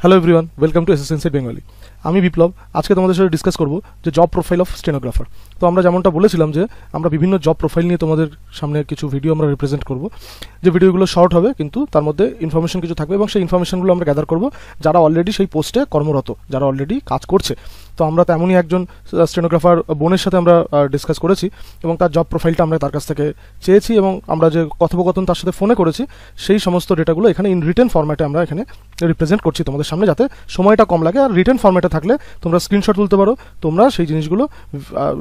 Hello everyone, welcome to SS inside Bengali. আমি বিপ্লব। আজকে তোমাদের সাথে ডিসকাস করব যে জব প্রোফাইল অফ স্টেনোগ্রাফার। তো আমরা যেমনটা বলেছিলাম যে আমরা বিভিন্ন জব প্রোফাইল নিয়ে তোমাদের সামনে কিছু ভিডিও আমরা রিপ্রেজেন্ট করব, যে ভিডিওগুলো শর্ট হবে কিন্তু তার মধ্যে ইনফরমেশন কিছু থাকবে এবং সেই ইনফরমেশনগুলো আমরা গ্যাদার করব যারা অলরেডি সেই পোস্টে কর্মরত, যারা অলরেডি কাজ করছে। তো আমরা তেমনই একজন স্টেনোগ্রাফার বোনের সাথে আমরা ডিসকাস করেছি এবং তার জব প্রোফাইলটা আমরা তার কাছ থেকে চেয়েছি এবং আমরা যে কথোপকথন তার সাথে ফোনে করেছি সেই সমস্ত ডেটাগুলো এখানে ইন রিটেন ফরম্যাটে আমরা এখানে রিপ্রেজেন্ট করছি তোমাদের সামনে, যাতে সময়টা কম লাগে। আর রিটেন ফরম্যাটে থাকলে তোমরা স্ক্রিনশট তুলতে পারো, তোমরা সেই জিনিসগুলো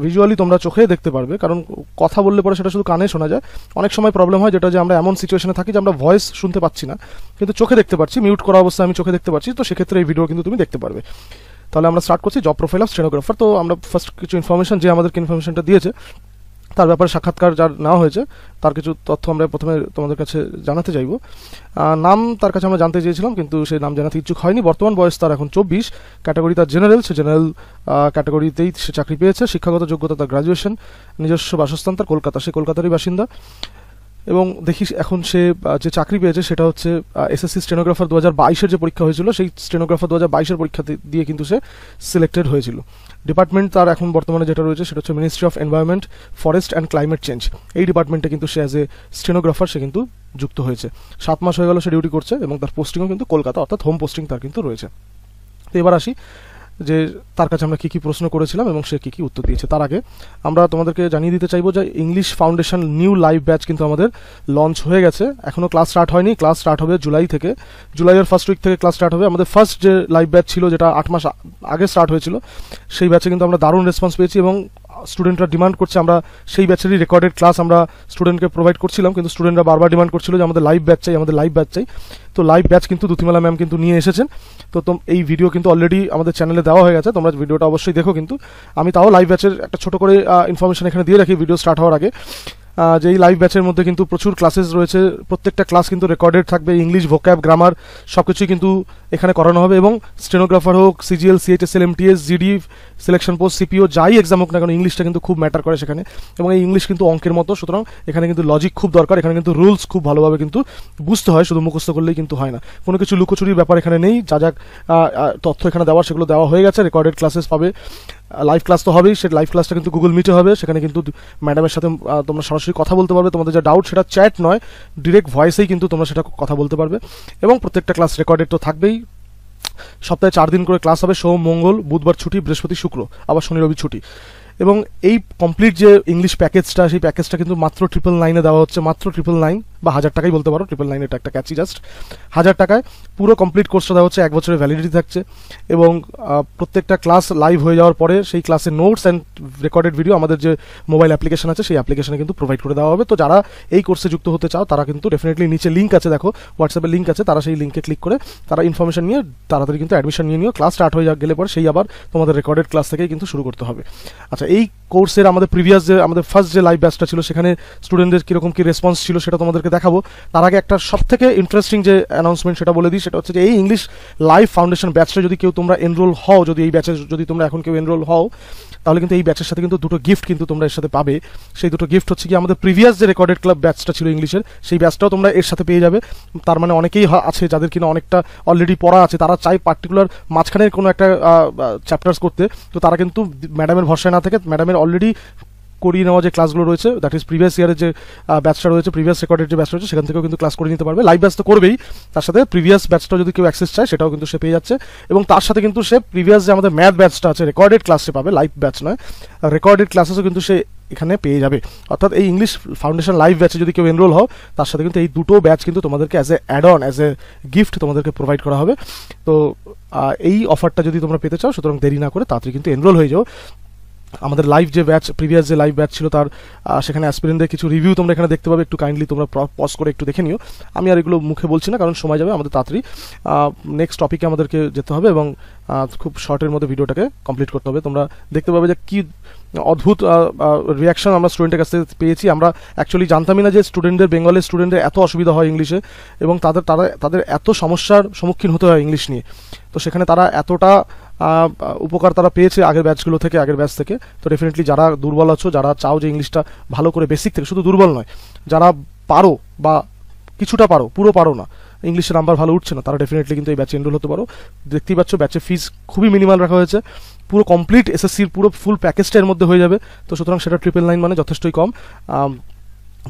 ভিজুয়ালি তোমরা চোখে দেখতে পারবে, কারণ কথা বললে পরে সেটা শুধু কানে শোনা যায়। অনেক সময় প্রবলেম হয় যেটা যে আমরা এমন সিচুয়েশনে থাকি যে আমরা ভয়েস শুনতে পাচ্ছি না কিন্তু চোখে দেখতে পাচ্ছি, মিউট করা অবস্থায় আমি চোখে দেখতে পাচ্ছি। তো সেক্ষেত্রে এই ভিডিও কিন্তু তুমি দেখতে পারবে। তাহলে আমরা স্টার্ট করছি জব প্রোফাইল অফ স্টেনোগ্রাফার। তো আমরা ফার্স্ট কিছু ইনফরমেশন, যে আমাদেরকে ইনফরমেশনটা দিয়েছে তার ব্যাপারে সাক্ষাৎকার যার নেওয়া হয়েছে তার কিছু তথ্য আমরা প্রথমে তোমাদের কাছে জানাতে চাইব। নাম তার কাছে আমরা জানতে চেয়েছিলাম কিন্তু সেই নাম জানাতে ইচ্ছুক হয়নি। বর্তমান বয়স তার এখন 24, ক্যাটাগরি তার জেনারেল, সে জেনারেল ক্যাটাগরিতেই সে চাকরি পেয়েছে। শিক্ষাগত যোগ্যতা তার গ্রাজুয়েশন, নিজস্ব বাসস্থান তার কলকাতা, সে কলকাতারই বাসিন্দা। এবং দেখি এখন সে যে চাকরি পেয়েছে সেটা হচ্ছে এসএসসি স্টেনোগ্রাফার 2022-এর যে পরীক্ষা হয়েছিল সেই স্টেনোগ্রাফার 2022-এর পরীক্ষা দিয়ে কিন্তু সে সিলেক্টেড হয়েছিল। ডিপার্টমেন্ট তার এখন বর্তমানে যেটা রয়েছে সেটা হচ্ছে ministry of environment, forest and climate change. এই ডিপার্টমেন্টে কিন্তু সে অ্যাজ এ স্টেনোগ্রাফার সে কিন্তু যুক্ত হয়েছে। 7 মাস হয়ে গেল সে ডিউটি করছে এবং তার পোস্টিংও কিন্তু কলকাতা, অর্থাৎ হোম পোস্টিং তার কিন্তু রয়েছে। তো এবার আসি যে তার কাছে আমরা কী কী প্রশ্ন করেছিলাম এবং সে কী কী উত্তর দিয়েছে। তার আগে আমরা তোমাদেরকে জানিয়ে দিতে চাইবো যে English foundation new live batch কিন্তু আমাদের লঞ্চ হয়ে গেছে। এখনও ক্লাস স্টার্ট হয়নি, ক্লাস স্টার্ট হবে জুলাই থেকে। জুলাইয়ের ফার্স্ট উইক থেকে ক্লাস স্টার্ট হবে। আমাদের ফার্স্ট যে লাইভ ব্যাচ ছিল যেটা 8 মাস আগে স্টার্ট হয়েছিল, সেই ব্যাচে কিন্তু আমরা দারুণ রেসপন্স পেয়েছি এবং স্টুডেন্টরা ডিমান্ড করছে আমরা সেই ব্যাচেরই রেকর্ডেড ক্লাস আমরা স্টুডেন্টকে প্রোভাইড করছিলাম, কিন্তু স্টুডেন্টরা বারবার ডিমান্ড করছিল যে আমাদের লাইভ ব্যাচ চাই, আমাদের লাইভ ব্যাচ চাই। তো লাইভ ব্যাচ কিন্তু দ্যুতিমালা ম্যাম কিন্তু নিয়ে এসেছেন। তো এই ভিডিও কিন্তু অলরেডি আমাদের চ্যানেলে দেওয়া হয়ে গেছে, তোমরা ভিডিওটা অবশ্যই দেখো। কিন্তু আমি তাও লাইভ ব্যাচের একটা ছোটো করে ইনফরমেশন এখানে দিয়ে রাখি ভিডিও স্টার্ট হওয়ার আগে, যে এই লাইভ ব্যাচের মধ্যে কিন্তু প্রচুর ক্লাসেস রয়েছে। প্রত্যেকটা ক্লাস কিন্তু রেকর্ডেড থাকবে, ইংলিশ, ভোক্যাব, গ্রামার সব কিছুই কিন্তু এখানে করানো হবে। এবং স্টেনোগ্রাফার হোক, CGL, CHSL, MTS, GD, selection post, CPO, যাই এক্সাম হোক না কেন, ইংলিশটা কিন্তু খুব ম্যাটার করে সেখানে। এবং এই ইংলিশ কিন্তু অঙ্কের মতো, সুতরাং এখানে কিন্তু লজিক খুব দরকার, এখানে কিন্তু রুলস খুব ভালোভাবে কিন্তু বুঝতে হয়, শুধু মুখস্থ করলেই কিন্তু হয় না। কোনো কিছু লুকোচুরির ব্যাপার এখানে নেই, যা যা তথ্য এখানে দেওয়ার সেগুলো দেওয়া হয়ে গেছে। রেকর্ডেড ক্লাসেস পাবে, লাইভ ক্লাস তো হবেই, সেই লাইভ ক্লাসটা কিন্তু গুগল মিটে হবে। সেখানে কিন্তু ম্যাডামের সাথে তোমরা সরাসরি কথা বলতে পারবে, তোমাদের যা ডাউট সেটা চ্যাট নয়, ডিরেক্ট ভয়েসেই কিন্তু তোমরা সেটা কথা বলতে পারবে। এবং প্রত্যেকটা ক্লাস রেকর্ডেড তো থাকবেই। সপ্তাহে 4 দিন করে ক্লাস হবে, সোম, মঙ্গল, বুধবার ছুটি, বৃহস্পতি, শুক্র, আবার শনি, রবি ছুটি। এবং এই কমপ্লিট যে ইংলিশ প্যাকেজটা, সেই প্যাকেজটা কিন্তু মাত্র 999-এ দেওয়া হচ্ছে, মাত্র 999 বা 1000 টাকাই বলতে পারো। 999 এটা একটা ক্যাচি, জাস্ট 1000 টাকায় পুরো কমপ্লিট কোর্সটা দেওয়া হচ্ছে। 1 বছরের ভ্যালিডিটি থাকছে এবং প্রত্যেকটা ক্লাস লাইভ হয়ে যাওয়ার পরে সেই ক্লাসের নোটস অ্যান্ড রেকর্ডেড ভিডিও আমাদের যে মোবাইল অ্যাপ্লিকেশন আছে সেই অ্যাপ্লিকেশনে কিন্তু প্রোভাইড করে দেওয়া হবে। তো যারা এই কোর্সে যুক্ত হতে চাও তারা কিন্তু ডেফিনেটলি নিচে লিঙ্ক আছে, দেখো হোয়াটসঅ্যাপে লিঙ্ক আছে, তারা সেই লিঙ্কে ক্লিক করে তারা ইনফরমেশন নিয়ে তাড়াতাড়ি কিন্তু অ্যাডমিশন নিয়ে নিও। ক্লাস স্টার্ট হয়ে গেলে পরে সেই আবার তোমাদের রেকর্ডেড ক্লাস থেকেই কিন্তু শুরু করতে হবে। আচ্ছা, এই কোর্সের আমাদের প্রিভিয়াস যে আমাদের ফার্স্ট যে লাইভ ব্যাচটা ছিল সেখানে স্টুডেন্টদের কীরকম কী রেসপন্স ছিল সেটা তোমাদেরকে দেখাবো। তার আগে একটা সবথেকে ইন্টারেস্টিং যে অ্যানাউন্সমেন্ট সেটা বলে দিই, সেটা হচ্ছে যে এই ইংলিশ লাইভ ফাউন্ডেশন ব্যাচটা যদি কেউ তোমরা এনরোল হও, যদি এই ব্যাচে যদি তোমরা এখন কেউ এনরোল হও, তাহলে কিন্তু এই ব্যাচের সাথে কিন্তু 2টো গিফট কিন্তু তোমরা এর সাথে পাবে। সেই 2টো গিফট হচ্ছে কি, আমাদের প্রিভিয়াস যে রেকর্ডেড ক্লাব ব্যাচটা ছিল ইংলিশের, সেই ব্যাচটাও তোমরা এর সাথে পেয়ে যাবে। তার মানে অনেকেই আছে যাদের কিনা অনেকটা অলরেডি পড়া আছে, তারা চাই পার্টিকুলার মাঝখানের কোনো একটা চ্যাপ্টার্স করতে, তো তারা কিন্তু ম্যাডামের ভরসায় না থেকে ম্যাডামের অলরেডি করিয়ে নেওয়া যে ক্লাসগুলো রয়েছে, দ্যাট ইজ প্রিভিয়াস ইয়ারের যে ব্যাচটা রয়েছে, প্রিভিয়াস রেকর্ডের যে ব্যাচটা রয়েছে, সেখান থেকেও কিন্তু ক্লাস করে নিতে পারবে। লাইভ ব্যাচ তো করবেই, তার সাথে প্রিভিয়াস ব্যাচটা যদি কেউ অ্যাক্সেস চায় সেটাও কিন্তু সে পেয়ে যাচ্ছে। এবং তার সাথে কিন্তু সে প্রিভিয়াস যে আমাদের ম্যাথ ব্যাচটা আছে, রেকর্ডেড ক্লাস সে পাবে, লাইভ ব্যাচ নয়, রেকর্ডেড ক্লাসেসও কিন্তু সে এখানে পেয়ে যাবে। অর্থাৎ এই ইংলিশ ফাউন্ডেশন লাইভ ব্যাচে যদি কেউ এনরোল হও, তার সাথে কিন্তু এই 2টো ব্যাচ কিন্তু তোমাদেরকে as a add on, as a gift তোমাদেরকে প্রোভাইড করা হবে। তো এই অফারটা যদি তোমরা পেতে চাও, সুতরাং দেরি না করে তাড়াতাড়ি কিন্তু এনরোল হয়ে যাও। আমাদের লাইভ যে ব্যাচ, প্রিভিয়াস যে লাইভ ব্যাচ ছিল তার সেখানে অ্যাসপিরেন্টদের কিছু রিভিউ তোমরা এখানে দেখতে পাবে, একটু কাইন্ডলি তোমরা পজ করে একটু দেখে নিও। আমি আর এগুলো মুখে বলছি না, কারণ সময় যাবে, আমাদের তাড়াতাড়ি নেক্সট টপিকে আমাদেরকে যেতে হবে এবং খুব শর্টের মধ্যে ভিডিওটাকে কমপ্লিট করতে হবে। তোমরা দেখতে পাবে যে কী অদ্ভুত রিয়াকশন আমরা স্টুডেন্টের কাছ থেকে পেয়েছি। আমরা অ্যাকচুয়ালি জানতামই না যে স্টুডেন্টদের, বেঙ্গলের স্টুডেন্টদের এত অসুবিধা হয় ইংলিশে এবং তাদের এত সমস্যার সম্মুখীন হতে হয় ইংলিশ নিয়ে। তো সেখানে তারা এতটা উপকার তারা পেয়েছে আগের ব্যাচগুলো থেকে, আগের ব্যাচ থেকে। তো ডেফিনেটলি যারা দুর্বল আছো, যারা চাও যে ইংলিশটা ভালো করে বেসিক থেকে, শুধু দুর্বল নয়, যারা পারো বা কিছুটা পারো, পুরো পারো না, ইংলিশে নাম্বার ভালো উঠছে না, তারা ডেফিনেটলি কিন্তু এই ব্যাচে এনরোল হতে পারো। দেখতেই পাচ্ছ ব্যাচের ফিস খুবই মিনিমাল রাখা হয়েছে, পুরো কমপ্লিট এসএসসির পুরো ফুল প্যাকেজটা এর মধ্যে হয়ে যাবে। তো সুতরাং সেটা 999 মানে যথেষ্টই কম,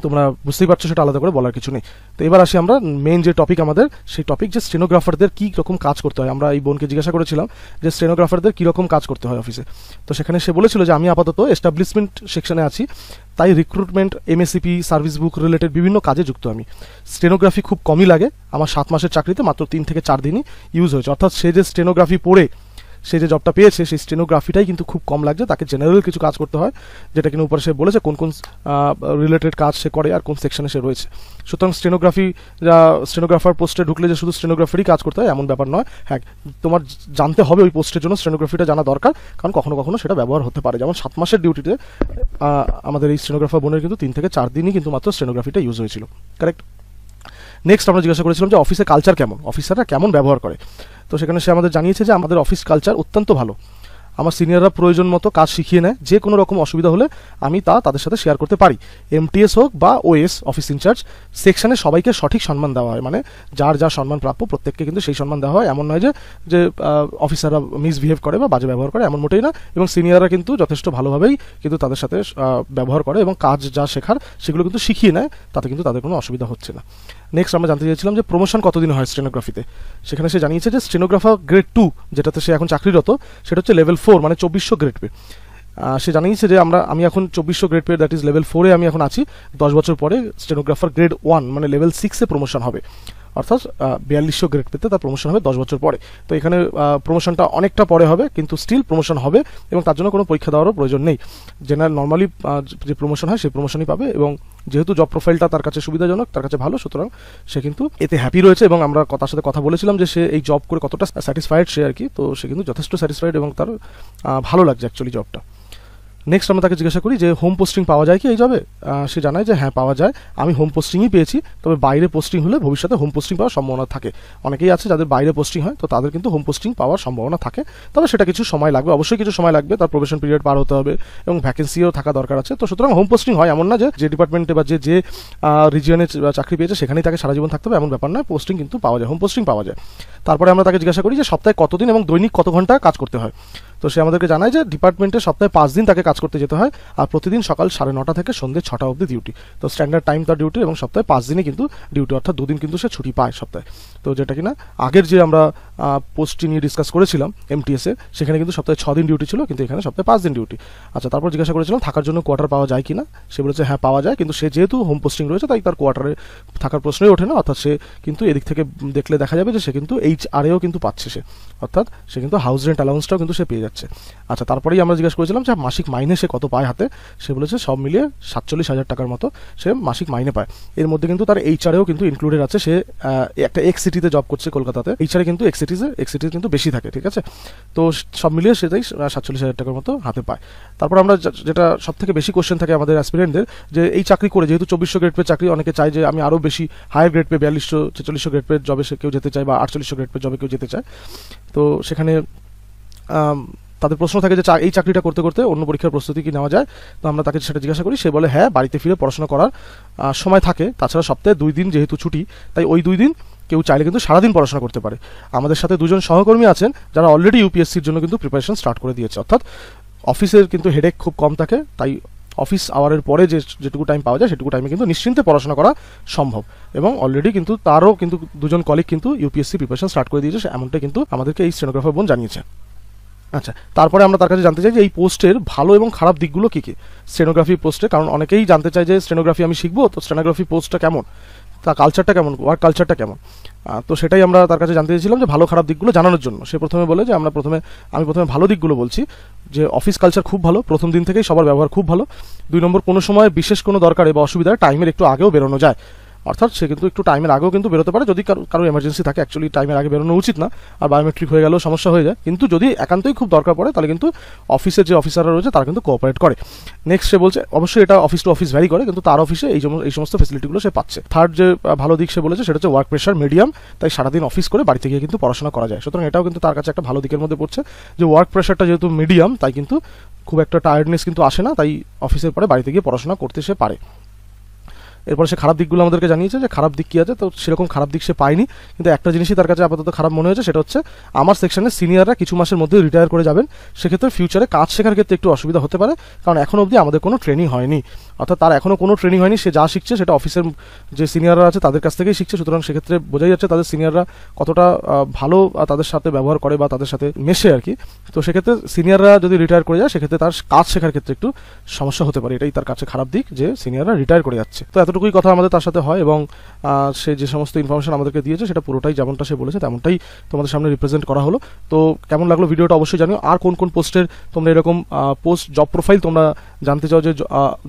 তোমরা বুঝতেই পারছো, সেটা আলাদা করে বলার কিছু নেই। তো এবার আসি আমরা মেইন যে টপিক আমাদের, সেই টপিক যে স্টেনোগ্রাফারদের কী রকম কাজ করতে হয়। আমরা এই বোনকে জিজ্ঞাসা করেছিলাম যে স্টেনোগ্রাফারদের কীরকম কাজ করতে হয় অফিসে। তো সেখানে সে বলেছিল যে আমি আপাতত এস্টাবলিশমেন্ট সেকশনে আছি, তাই রিক্রুটমেন্ট, এমএসসিপি, সার্ভিস বুক রিলেটেড বিভিন্ন কাজে যুক্ত আমি। স্টেনোগ্রাফি খুব কমই লাগে, আমার 7 মাসের চাকরিতে মাত্র 3 থেকে 4 দিনই ইউজ হয়েছে। অর্থাৎ সে যে স্টেনোগ্রাফি পড়ে সে যে জবটা পেয়েছে সেই স্টেনোগ্রাফিটাই কিন্তু খুব কম লাগছে, তাকে জেনারেল কিছু কাজ করতে হয়, যেটা কিন্তু উপরে সে বলেছে কোন কোন রিলেটেড কাজ সে করে আর কোন সেকশনে সে রয়েছে। সুতরাং স্টেনোগ্রাফার পোস্টে ঢুকলে যে শুধু স্টেনোগ্রাফারই কাজ করতে হয় এমন ব্যাপার নয়। হ্যাঁ, তোমার জানতে হবে ওই পোস্টের জন্য স্টেনোগ্রাফিটা জানা দরকার, কারণ কখনো কখনো সেটা ব্যবহার হতে পারে। যেমন 7 মাসের ডিউটিতে আমাদের এই স্টেনোগ্রাফার বোনের কিন্তু 3 থেকে 4 দিনই কিন্তু মাত্র স্টেনোগ্রাফিটা ইউজ হয়েছিল। কারেক্ট। নেক্সট আমরা জিজ্ঞাসা করেছিলাম যে অফিসে কালচার কেমন, অফিসাররা কেমন ব্যবহার করে। তো সেখানে সে আমাদের জানিয়েছে যে আমাদের অফিস কালচার অত্যন্ত ভালো, আমার সিনিয়ররা প্রয়োজন মতো কাজ শিখিয়ে নেয়, যে কোনো রকম অসুবিধা হলে আমি তাদের সাথে শেয়ার করতে পারি। এমটিএস হোক বা ওএস, অফিস ইনচার্জ, সেকশনে সবাইকে সঠিক সম্মান দেওয়া হয়, মানে যার যা সম্মান প্রাপ্য প্রত্যেককে কিন্তু সেই সম্মান দেওয়া হয়। এমন নয় যে অফিসাররা মিসবিহেভ করে বা বাজে ব্যবহার করে, এমন মোটেই না। এবং সিনিয়ররা কিন্তু যথেষ্ট ভালোভাবেই কিন্তু তাদের সাথে ব্যবহার করে এবং কাজ যা শেখার সেগুলো কিন্তু শিখিয়ে নেয়, তাতে কিন্তু তাদের কোনো অসুবিধা হচ্ছে না। নেক্সট আমরা জানতে চাইছিলাম যে প্রমোশন কতদিন হয় স্টেনোগ্রাফিতে। সেখানে সে জানিয়েছে যে স্টেনোগ্রাফার গ্রেড 2, যেটাতে সে এখন চাকরিরত, সেটা হচ্ছে লেভেল 4, মানে 2400 গ্রেড পে। সে জানিয়েছে যে আমি এখন 2400 grade pay, that is level 4-এ আমি এখন আছি। 10 বছর পরে স্টেনোগ্রাফার গ্রেড 1 মানে লেভেল 6-এ প্রমোশন হবে, অর্থাৎ 4200 গ্রেড পেতে তার প্রমোশন হবে 10 বছর পরে। তো এখানে প্রমোশনটা অনেকটা পরে হবে, কিন্তু স্টিল প্রমোশন হবে এবং তার জন্য কোনো পরীক্ষা দেওয়ারও প্রয়োজন নেই। জেনারেল নর্মালি যে প্রমোশন হয় সেই প্রমোশনই পাবে, এবং যেহেতু জব প্রোফাইলটা তার কাছে সুবিধাজনক, তার কাছে ভালো, সুতরাং সে কিন্তু এতে হ্যাপি রয়েছে। এবং আমরা তার সাথে কথা বলেছিলাম যে সে এই জব করে কতটা স্যাটিসফাইড সে আর কি। তো সে কিন্তু যথেষ্ট স্যাটিসফাইড এবং তার ভালো লাগছে অ্যাকচুয়ালি জবটা। নেক্সট আমরা তাকে জিজ্ঞাসা করি যে হোম পোস্টিং পাওয়া যায় কি এই জবে। সে জানায় যে হ্যাঁ পাওয়া যায়, আমি হোম পোস্টিংই পেয়েছি, তবে বাইরে পোস্টিং হলে ভবিষ্যতে হোম পোস্টিং পাওয়ার সম্ভাবনা থাকে। অনেকেই আছে যাদের বাইরে পোস্টিং হয়, তো তাদের কিন্তু হোম পোস্টিং পাওয়ার সম্ভাবনা থাকে, তবে সেটা কিছু সময় লাগবে, অবশ্যই কিছু সময় লাগবে, তার প্রবেশন পিরিয়ড পার হতে হবে এবং ভ্যাকেন্সিও থাকা দরকার আছে। তো সুতরাং হোম পোস্টিং হয়, এমন না যে ডিপার্টমেন্টে বা যে রিজিয়নে চাকরি পেয়েছে সেখানেই তাকে সারা জীবন থাকতে হবে এমন ব্যাপার নয়, পোস্টিং কিন্তু পাওয়া যায়, হোম পোস্টিং পাওয়া যায়। তারপরে আমরা তাকে জিজ্ঞাসা করি যে সপ্তাহে কতদিন এবং দৈনিক কত ঘন্টা কাজ করতে হয়। তো সে আমাদেরকে জানায় যে ডিপার্টমেন্টে সপ্তাহে 5 দিন তাকে কাজ করতে যেতে হয়, আর প্রতিদিন সকাল 9:30 থেকে সন্ধ্যে 6টা অবধি ডিউটি। তো স্ট্যান্ডার্ড টাইম তার ডিউটি, এবং সপ্তাহে 5 দিনই কিন্তু ডিউটি, অর্থাৎ 2 দিন কিন্তু সে ছুটি পায় সপ্তাহে। তো যেটা কিনা আগের যে আমরা পোস্টটি নিয়ে ডিসকাস করেছিলাম এমটিএসে, সেখানে কিন্তু সপ্তাহে 6 দিন ডিউটি ছিল, কিন্তু এখানে সপ্তাহে 5 দিন ডিউটি। আচ্ছা, তারপর জিজ্ঞাসা করেছিলাম থাকার জন্য কোয়ার্টার পাওয়া যায় কিনা। সে বলেছে হ্যাঁ পাওয়া যায়, কিন্তু সে যেহেতু হোম পোস্টিং রয়েছে তাই তার কোয়ার্টারে থাকার প্রশ্নই ওঠে না। অর্থাৎ সে কিন্তু এদিক থেকে দেখলে দেখা যাবে যে সে কিন্তু HRAও কিন্তু পাচ্ছে, সে অর্থাৎ সে কিন্তু হাউস রেন্ট অ্যালাউন্সটাও কিন্তু সে পেয়ে যাচ্ছে। আচ্ছা, তারপরেই আমরা জিজ্ঞাসা করেছিলাম যে মাসিক মাইনে সে কত পায় হাতে। সে বলেছে সব মিলিয়ে 47,000 টাকার মতো সে মাসিক মাইনে পায়। এর মধ্যে কিন্তু তার HRAও কিন্তু ইনক্লুডেড আছে। সে একটা এক্স সিটিতে জব করছে কলকাতাতে, HRA কিন্তু এক্স সিটিতে কিন্তু বেশি থাকে, ঠিক আছে। তো সব মিলিয়ে সেটাই 47,000 টাকার মতো হাতে পায়। তারপর আমরা যেটা সব থেকে বেশি কোশ্চেন থাকে আমাদের অ্যাসপিরেন্টদের, যে এই চাকরি করে যেহেতু 2400 গ্রেড পে চাকরি, অনেকে চায় যে আমি আরও বেশি higher grade pay 4200-4600 grade pay জবে সে কেউ যেতে চায়, বা 4800 গ্রেড পে জবে কেউ যেতে চায়। তো সেখানে তাদের প্রশ্ন থাকে যে এই চাকরিটা করতে করতে অন্য পরীক্ষার প্রস্তুতি কি নেওয়া যায়। তো আমরা তাকে সেটা জিজ্ঞাসা করি, সে বলে হ্যাঁ, বাড়িতে ফিরে পড়াশোনা করার সময় থাকে, তাছাড়া সপ্তাহে 2 দিন যেহেতু ছুটি, তাই ওই 2 দিন কেউ চাইলে কিন্তু সারাদিন পড়াশোনা করতে পারে। আমাদের সাথে 2 জন সহকর্মী আছেন যারা অলরেডি ইউপিএসসির জন্য কিন্তু প্রিপারেশন স্টার্ট করে দিয়েছে, অর্থাৎ অফিসের কিন্তু হেডেক খুব কম থাকে, তাই অফিস আওয়ারের পরে যেটুকু টাইম পাওয়া যায় সেটুকু টাইমে কিন্তু নিশ্চিন্তে পড়াশোনা করা সম্ভব। এবং অলরেডি কিন্তু তারও কিন্তু 2 জন কলিগ কিন্তু ইউপিএসসি প্রিপারেশন স্টার্ট করে দিয়েছে, এমনটা কিন্তু আমাদেরকে এই স্টেনোগ্রাফার বোন জানিয়েছে। আচ্ছা, তারপরে আমরা তার কাছে জানতে চাই যে এই পোস্টের ভালো এবং খারাপ দিকগুলো কী কী স্টেনোগ্রাফি পোস্টে, কারণ অনেকেই জানতে চায় যে স্টেনোগ্রাফি আমি শিখবো, তো স্টেনোগ্রাফি পোস্টটা কেমন, তা কালচারটা কেমন, ওয়ার্ক কালচারটা কেমন। তো সেটাই আমরা তার কাছে জানতে চেয়েছিলাম যে ভালো খারাপ দিকগুলো জানানোর জন্য। সে প্রথমে বলে যে আমি প্রথমে ভালো দিকগুলো বলছি, যে অফিস কালচার খুব ভালো, প্রথম দিন থেকেই সবার ব্যবহার খুব ভালো। 2 নম্বর, কোনো সময় বিশেষ কোনো দরকারে বা অসুবিধায় টাইমের একটু আগেও বেরোনো যায়, অর্থাৎ সে কিন্তু একটু টাইমের আগেও কিন্তু বেরোতে পারে, যদি কারো এমার্জেন্সি থাকে। অ্যাকচুয়ালি টাইমের আগে বেরোনো উচিত না, আর বায়োমেট্রিক হয়ে গেলেও সমস্যা হয়ে যায়, কিন্তু যদি একান্তই খুব দরকার পড়ে তাহলে কিন্তু অফিসের যে অফিসাররা রয়েছে তারা কিন্তু কোঅপারেট করে। নেক্সট সে বলছে অবশ্যই এটা অফিস টু অফিস ভ্যারি করে, কিন্তু তার অফিসে এই সমস্ত ফেসিলিটিগুলো সে পাচ্ছে। থার্ড যে ভালো দিক সে বলেছে সেটা হচ্ছে ওয়ার্ক প্রেশার মিডিয়াম, তাই সারাদিন অফিস করে বাড়িতে গিয়ে কিন্তু পড়াশোনা করা যায়। সুতরাং এটাও কিন্তু তার কাছে একটা ভালো দিকের মধ্যে পড়ছে, যে ওয়ার্ক প্রেশারটা যেহেতু মিডিয়াম, তাই কিন্তু খুব একটা টায়ার্ডনেস কিন্তু আসে না, তাই অফিসের পরে বাড়িতে গিয়ে পড়াশোনা করতে সে পারে। এরপর সে খারাপ দিকগুলো আমাদেরকে জানিয়েছে যে খারাপ দিক কী আছে, তো সেরকম খারাপ দিক সে পায়নি, কিন্তু একটা জিনিসই তার কাছে আপাতত খারাপ মনে হয়েছে, সেটা হচ্ছে আমার সেকশনের সিনিয়ররা কিছু মাসের মধ্যে রিটায়ার করে যাবেন, সেক্ষেত্রে ফিউচারে কাজ শেখার ক্ষেত্রে একটু অসুবিধা হতে পারে, কারণ এখনও অবধি আমাদের কোনো ট্রেনিং হয়নি, অর্থাৎ তার এখনও কোনো ট্রেনিং হয়নি, সে যা শিখছে সেটা অফিসের যে সিনিয়ররা আছে তাদের কাছ থেকেই শিখছে, সুতরাং সেক্ষেত্রে বোঝাই যাচ্ছে তাদের সিনিয়ররা কতটা ভালো তাদের সাথে ব্যবহার করে বা তাদের সাথে মেশে আর কি। তো সেক্ষেত্রে সিনিয়ররা যদি রিটায়ার করে যায় সেক্ষেত্রে তার কাজ শেখার ক্ষেত্রে একটু সমস্যা হতে পারে, এটাই তার কাছে খারাপ দিক যে সিনিয়ররা রিটায়ার করে যাচ্ছে। তো এতটুকুই কথা আমাদের তার সাথে হয়, এবং সে যে সমস্ত ইনফরমেশন আমাদেরকে দিয়েছে সেটা পুরোটাই যেমনটা সে বলেছে তেমনটাই তোমাদের সামনে রিপ্রেজেন্ট করা হলো। তো কেমন লাগলো ভিডিওটা অবশ্যই জানিও। আর কোন কোন পোস্টের তোমরা এরকম পোস্ট জব প্রোফাইল তোমরা জানতে চাও যে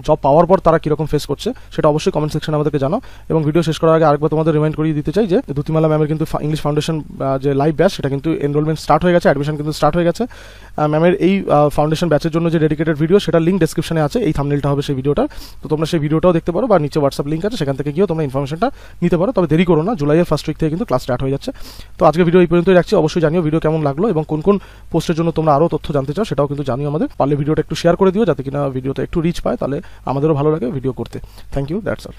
জব পাওয়ার পর তারা কীরকম ফেস করছে, সেটা অবশ্যই কমেন্ট সেকশনে আমাদেরকে জানাও। এবং ভিডিও শেষ করার আগে আরেকবার তোমাদের রিমাইন্ড করিয়ে দিতে চাই যে দ্যুতিমালা ম্যামের কিন্তু ইংলিশ ফাউন্ডেশন যে লাইভ ব্যাচ সেটা কিন্তু এনরোলমেন্ট স্টার্ট হয়ে গেছে, অ্যাডমিশন কিন্তু স্টার্ট হয়ে গেছে। ম্যামের এই ফাউন্ডেশন ব্যাচের জন্য যে ডেডিকেটেড ভিডিও সেটা লিঙ্ক ডেসক্রিপশনে আছে, এই থাম্বনেলটা হবে সেই ভিডিওটা, তো তোমরা সেই ভিডিওটাও দেখতে পারো, বা নিচে হোয়াটসঅ্যাপ লিঙ্ক আছে সেখান থেকে গিয়েও তোমরা ইনফরমেশনটা নিতে পারো। তবে দেরি করো না, জুলাইয়ের ফার্স্ট উইক থেকে কিন্তু ক্লাস স্টার্ট হয়ে যাচ্ছে। তো আজকে ভিডিও এই পর্যন্তই রাখছি, অবশ্যই জানিও ভিডিও কেমন লাগলো এবং কোন কোন পোস্টের জন্য তোমরা আরও তথ্য জানতে চাও সেটাও কিন্তু জানিও আমাদের। পারলে ভিডিওটা একটু শেয়ার করে দিও যাতে কিনা ভিডিওটা একটু রিচ পায়, তাহলে আমাদেরও ভালো লাগে ভিডিও করতে। Thank you, that's all.